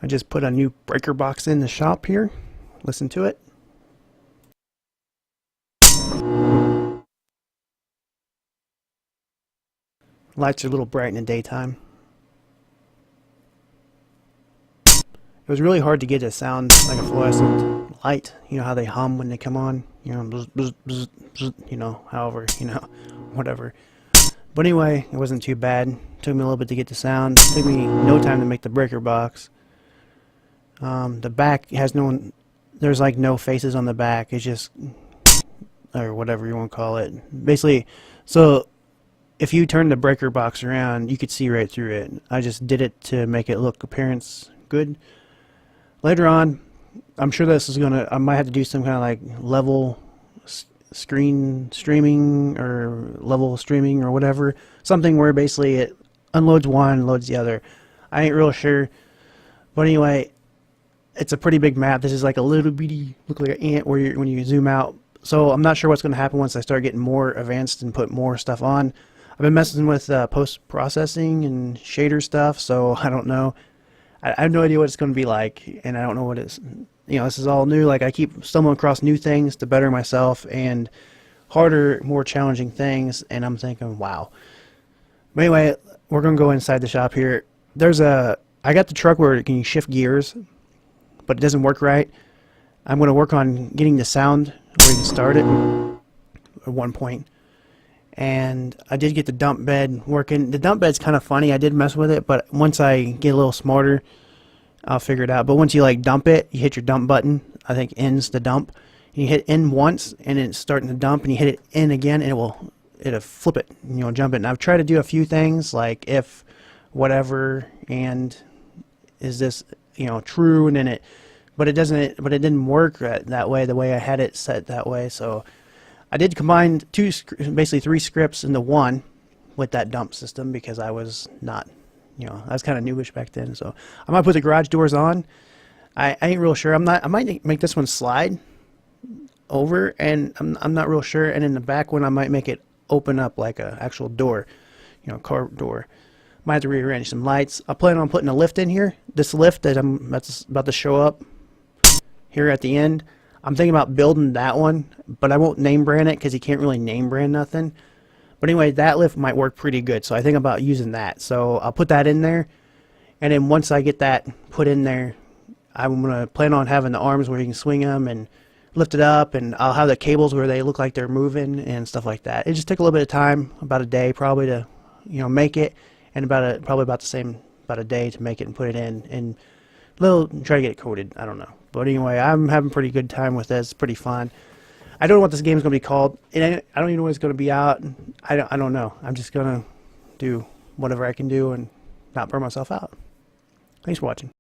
I just put a new breaker box in the shop here. Listen to it. Lights are a little bright in the daytime. It was really hard to get a sound like a fluorescent light. You know how they hum when they come on? You know, bzz, bzz, bzz, bzz, you know, however, you know, whatever. But anyway, it wasn't too bad. It took me a little bit to get the sound. It took me no time to make the breaker box. The back has there's like no faces on the back. It's just, or whatever you want to call it. Basically, so if you turn the breaker box around, you could see right through it. I just did it to make it look appearance good. Later on, I'm sure this is I might have to do some kind of like level screen streaming or level streaming or whatever. Something where basically it unloads one, loads the other. I ain't real sure. But anyway, it's a pretty big map. This is like a little bitty, look like an ant when you zoom out. So I'm not sure what's going to happen once I start getting more advanced and put more stuff on. I've been messing with post-processing and shader stuff, so I don't know. I have no idea what it's going to be like, and I don't know what it's, you know, this is all new. Like, I keep stumbling across new things to better myself and harder, more challenging things, and I'm thinking, wow. But anyway, we're going to go inside the shop here. I got the truck where it can shift gears, but it doesn't work right. I'm going to work on getting the sound where you can start it at one point. And I did get the dump bed working. The dump bed's kind of funny. I did mess with it, but once I get a little smarter, I'll figure it out. But once you like dump it, you hit your dump button. I think ends the dump. You hit end once, and it's starting to dump, and you hit it in again, and it'll flip it, you know, jump it. And I've tried to do a few things like if, whatever, and is this, you know, true, and then but it didn't work that way. The way I had it set that way, so. I did combine basically three scripts into one with that dump system because I was not, you know, I was kind of newish back then. So I might put the garage doors on. I ain't real sure. I might make this one slide over, and I'm not real sure. And in the back one, I might make it open up like a actual door, you know, car door. Might have to rearrange some lights. I plan on putting a lift in here. This lift that's about to show up here at the end. I'm thinking about building that one, but I won't name brand it because you can't really name brand nothing. But anyway, that lift might work pretty good, so I think about using that. So I'll put that in there, and then once I get that put in there, I'm going to plan on having the arms where you can swing them and lift it up, and I'll have the cables where they look like they're moving and stuff like that. It just took a little bit of time, about a day probably to, you know, make it, and probably about a day to make it and put it in, and try to get it coated. I don't know. But anyway, I'm having a pretty good time with this. It's pretty fun. I don't know what this game's going to be called. And I don't even know when it's going to be out. I don't know. I'm just going to do whatever I can do and not burn myself out. Thanks for watching.